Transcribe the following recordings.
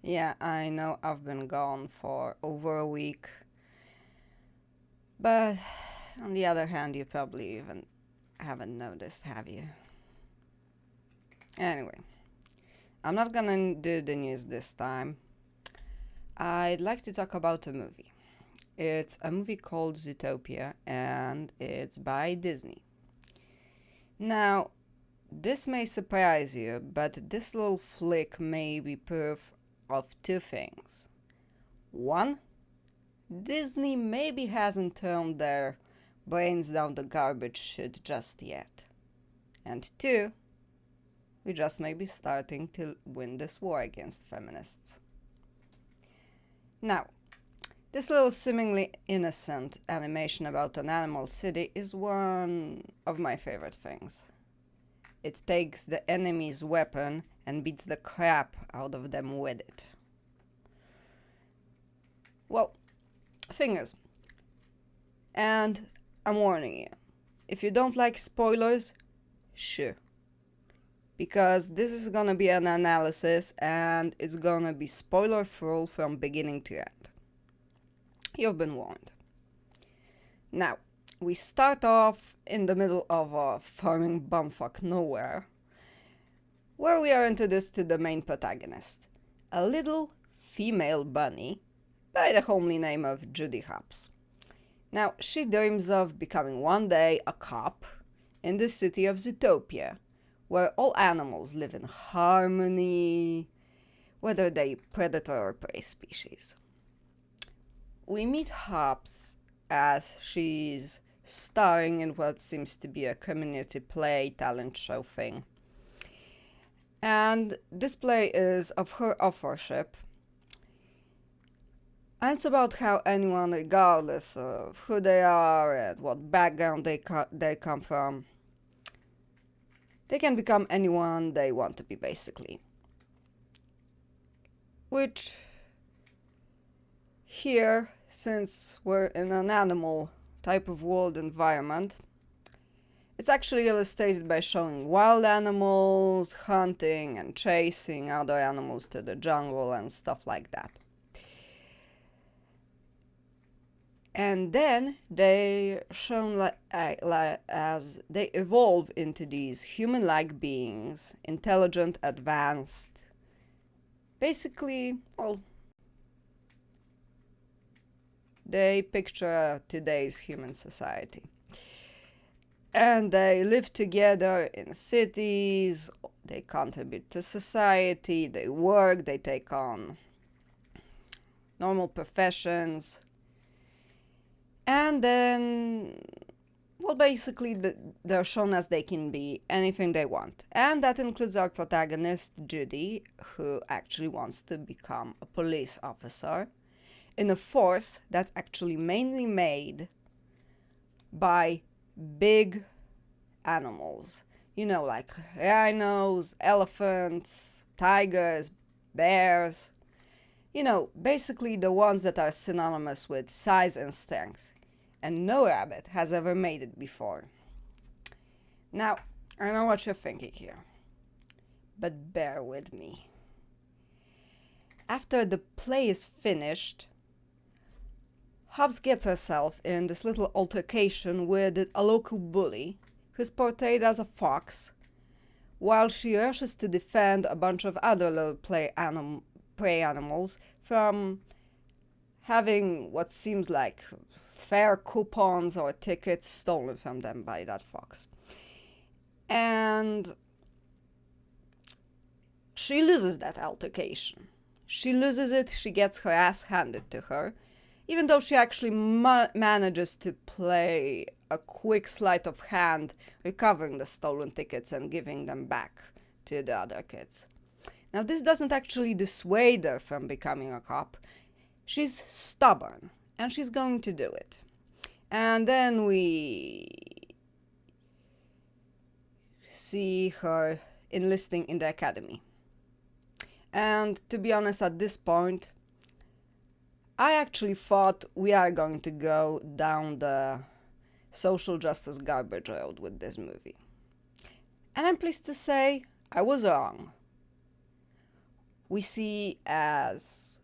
Yeah, I know I've been gone for over a week, but on the other hand, you probably even haven't noticed, have you? Anyway, I'm not gonna do the news this time. I'd like to talk about a movie. It's a movie called Zootopia, and it's by Disney. Now, this may surprise you, but this little flick may be proof of two things. One, Disney maybe hasn't turned their brains down the garbage chute just yet. And two, we just may be starting to win this war against feminists. Now, this little seemingly innocent animation about an animal city is one of my favorite things. It takes the enemy's weapon and beats the crap out of them with it. Well, thing is, and I'm warning you, if you don't like spoilers, sure. Because this is gonna be an analysis and it's gonna be spoiler full from beginning to end. You've been warned. Now, we start off in the middle of a farming bumfuck nowhere, where we are introduced to the main protagonist, a little female bunny by the homely name of Judy Hopps. Now, she dreams of becoming one day a cop in the city of Zootopia, where all animals live in harmony, whether they predator or prey species. We meet Hopps as she's starring in what seems to be a community play talent show thing. And this play is of her authorship. And it's about how anyone, regardless of who they are and what background they come from, they can become anyone they want to be, basically. Which, here, since we're in an animal type of world environment, it's actually illustrated by showing wild animals hunting and chasing other animals to the jungle and stuff like that. And then they shown as they evolve into these human-like beings, intelligent, advanced. Basically, well, they picture today's human society. And they live together in cities, they contribute to society, they work, they take on normal professions. And then, well, basically, they're shown as they can be anything they want. And that includes our protagonist, Judy, who actually wants to become a police officer in a force that's actually mainly made by big animals. You know, like rhinos, elephants, tigers, bears. You know, basically the ones that are synonymous with size and strength. And no rabbit has ever made it before. Now, I know what you're thinking here, but bear with me. After the play is finished, Hobbs gets herself in this little altercation with a local bully who's portrayed as a fox, while she rushes to defend a bunch of other little prey animals from having what seems like fare coupons or tickets stolen from them by that fox. And she loses that altercation. She loses it, she gets her ass handed to her, even though she actually manages to play a quick sleight of hand, recovering the stolen tickets and giving them back to the other kids. Now, this doesn't actually dissuade her from becoming a cop. She's stubborn, and she's going to do it. And then we see her enlisting in the academy. And to be honest, at this point, I actually thought we are going to go down the social justice garbage road with this movie. And I'm pleased to say I was wrong. we see as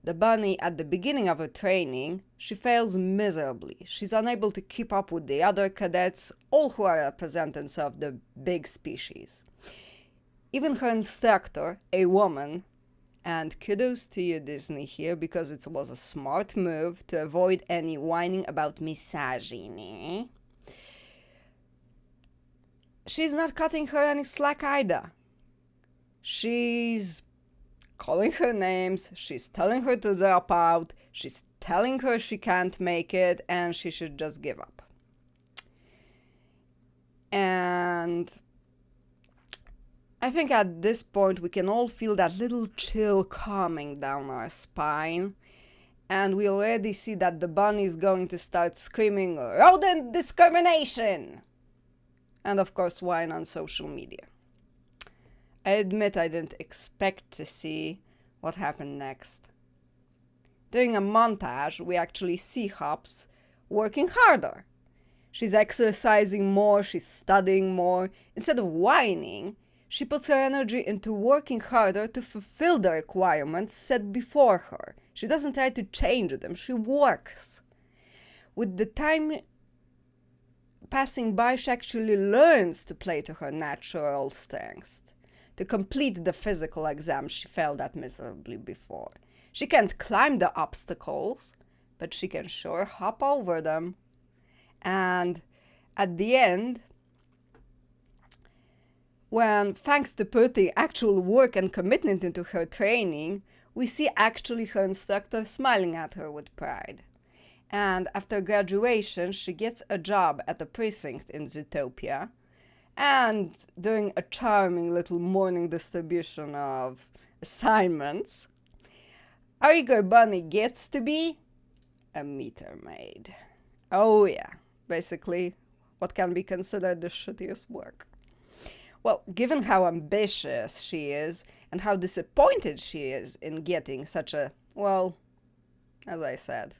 the bunny at the beginning of her training, she fails miserably. She's unable to keep up with the other cadets, all who are representatives of the big species. Even her instructor, a woman, and kudos to you, Disney, here, because it was a smart move to avoid any whining about misogyny. She's not cutting her any slack either. She's calling her names, she's telling her to drop out, she's telling her she can't make it, and she should just give up. And I think at this point we can all feel that little chill coming down our spine, and we already see that the bunny is going to start screaming rodent discrimination, and of course whine on social media. I admit I didn't expect to see what happened next. During a montage, we actually see Hopps working harder. She's exercising more, she's studying more. Instead of whining, she puts her energy into working harder to fulfill the requirements set before her. She doesn't try to change them, she works. With the time passing by, she actually learns to play to her natural strengths, to complete the physical exam she failed at miserably before. She can't climb the obstacles, but she can sure hop over them. And at the end, when, thanks to putting actual work and commitment into her training, we see actually her instructor smiling at her with pride. And after graduation, she gets a job at the precinct in Zootopia, and during a charming little morning distribution of assignments, our eager bunny gets to be a meter maid. Oh yeah, basically what can be considered the shittiest work. Well, given how ambitious she is and how disappointed she is in getting such a, well, as I said,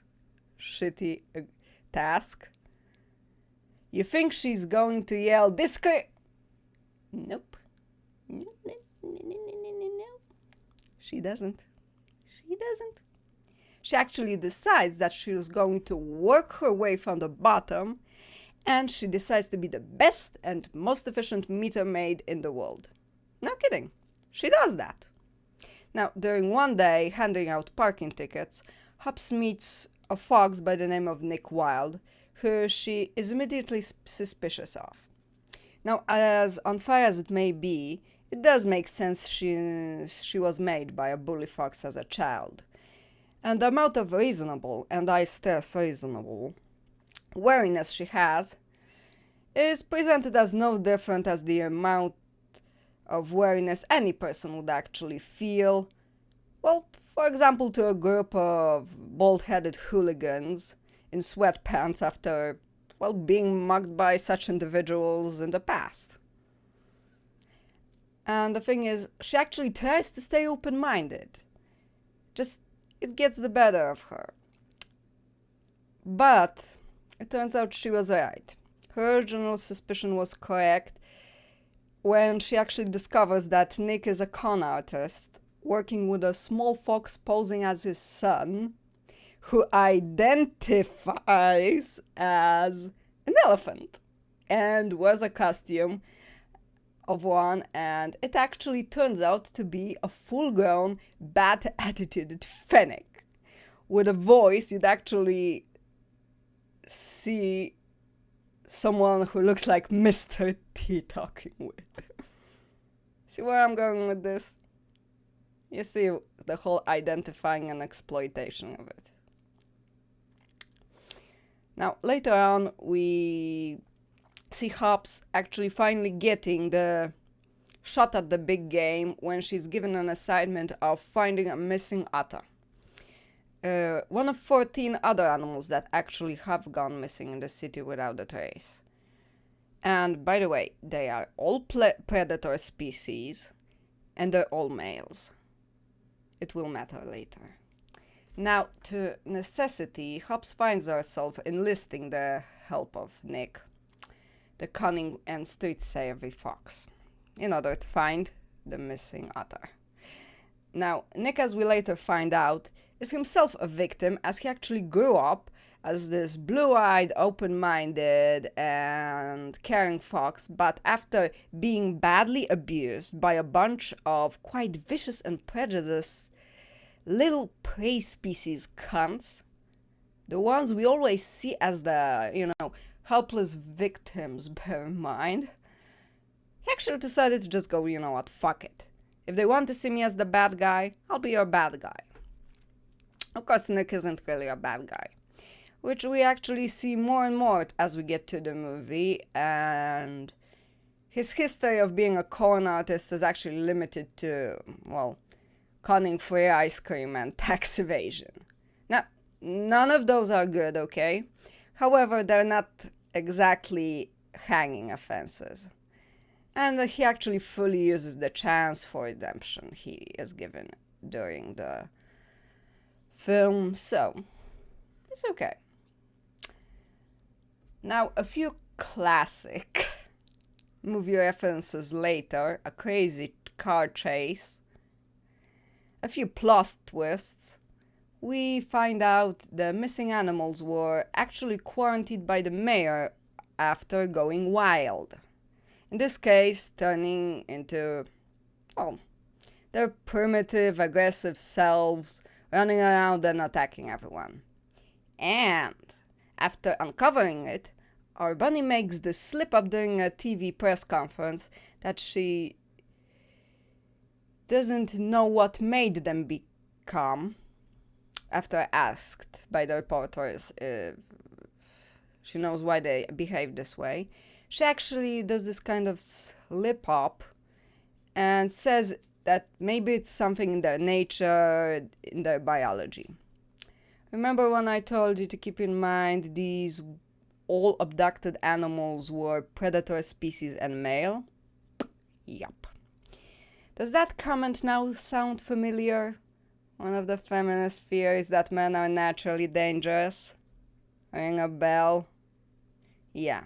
shitty task, you think she's going to yell, Nope. No. She doesn't. She actually decides that she's going to work her way from the bottom, and she decides to be the best and most efficient meter maid in the world. No kidding. She does that. Now, during one day, handing out parking tickets, Hopps meets a fox by the name of Nick Wilde, who she is immediately suspicious of. Now, as unfair as it may be, it does make sense she was made by a bully fox as a child. And the amount of reasonable, and I stress reasonable, wariness she has is presented as no different as the amount of wariness any person would actually feel, well, for example, to a group of bald-headed hooligans in sweatpants after, well, being mugged by such individuals in the past. And the thing is, she actually tries to stay open-minded. Just, it gets the better of her. But it turns out she was right. Her original suspicion was correct when she actually discovers that Nick is a con artist working with a small fox posing as his son, who identifies as an elephant and wears a costume of one, and it actually turns out to be a full-grown, bad-attitude fennec. With a voice, you'd actually see someone who looks like Mr. T talking with. See where I'm going with this? You see the whole identifying and exploitation of it. Now, later on, we see Hopps actually finally getting the shot at the big game when she's given an assignment of finding a missing otter. One of 14 other animals that actually have gone missing in the city without a trace. And by the way, they are all predator species, and they're all males. It will matter later. Now, to necessity, Hopps finds herself enlisting the help of Nick, the cunning and street-savvy fox, in order to find the missing otter. Now, Nick, as we later find out, is himself a victim as he actually grew up as this blue-eyed, open-minded, and caring fox, but after being badly abused by a bunch of quite vicious and prejudiced little prey species cunts, the ones we always see as the, helpless victims, bear in mind, he actually decided to just go, fuck it. If they want to see me as the bad guy, I'll be your bad guy. Of course, Nick isn't really a bad guy, which we actually see more and more as we get to the movie, and his history of being a con artist is actually limited to, conning free ice cream and tax evasion. Now, none of those are good, okay? However, they're not exactly hanging offenses. And he actually fully uses the chance for redemption he is given during the film, so it's okay. Now, a few classic movie references later, a crazy car chase, a few plot twists, we find out the missing animals were actually quarantined by the mayor after going wild. In this case, turning into, their primitive, aggressive selves, running around and attacking everyone. And after uncovering it, our bunny makes the slip up during a TV press conference that she doesn't know what made them become. After asked by the reporters if she knows why they behave this way, she actually does this kind of slip up and says that maybe it's something in their nature, in their biology. Remember when I told you to keep in mind these all abducted animals were predator species and male? Yup. Does that comment now sound familiar? One of the feminist theories that men are naturally dangerous? Ring a bell? Yeah.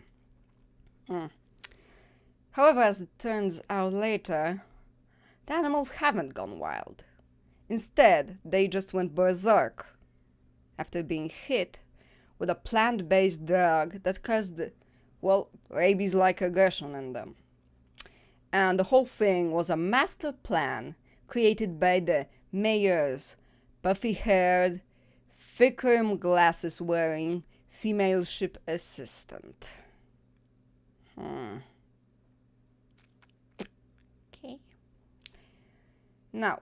However, as it turns out later, the animals haven't gone wild. Instead, they just went berserk after being hit with a plant-based drug that caused, rabies-like aggression in them. And the whole thing was a master plan created by the mayor's puffy-haired, thick-rim glasses-wearing female ship assistant. Okay. Now,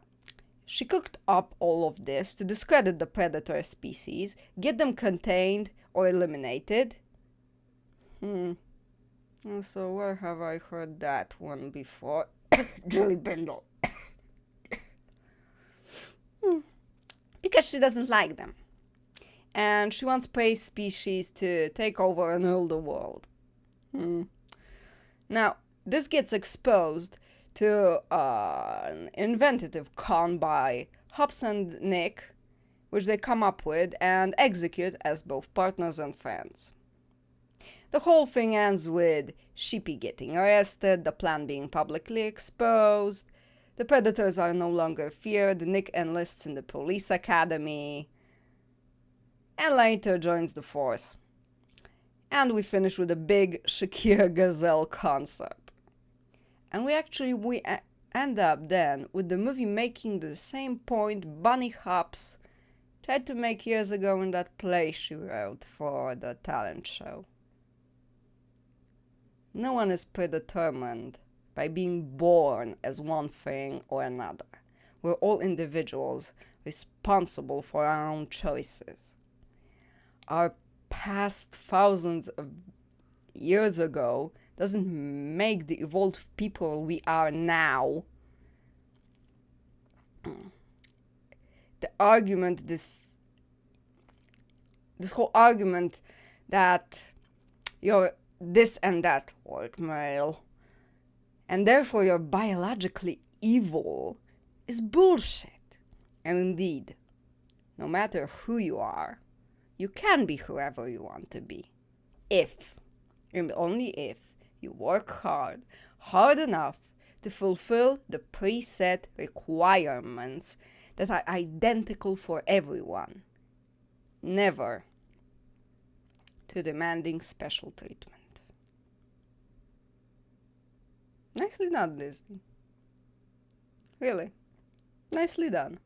she cooked up all of this to discredit the predator species, get them contained or eliminated. So where have I heard that one before? Julie Bindle. Because she doesn't like them. And she wants prey species to take over and rule the world. Now, this gets exposed to an inventive con by Hopps and Nick, which they come up with and execute as both partners and friends. The whole thing ends with Sheepy getting arrested, the plan being publicly exposed, the predators are no longer feared, Nick enlists in the police academy, and later joins the force. And we finish with a big Shakira Gazelle concert. And we end up then with the movie making the same point Bunny Hopps tried to make years ago in that play she wrote for the talent show. No one is predetermined by being born as one thing or another. We're all individuals responsible for our own choices. Our past thousands of years ago doesn't make the evolved people we are now. The argument, this whole argument that you're this and that white male, and therefore you're biologically evil, is bullshit. And indeed, no matter who you are, you can be whoever you want to be. If, and only if, you work hard enough to fulfill the preset requirements that are identical for everyone, never to demanding special treatment. Nicely done, Disney. Really, nicely done.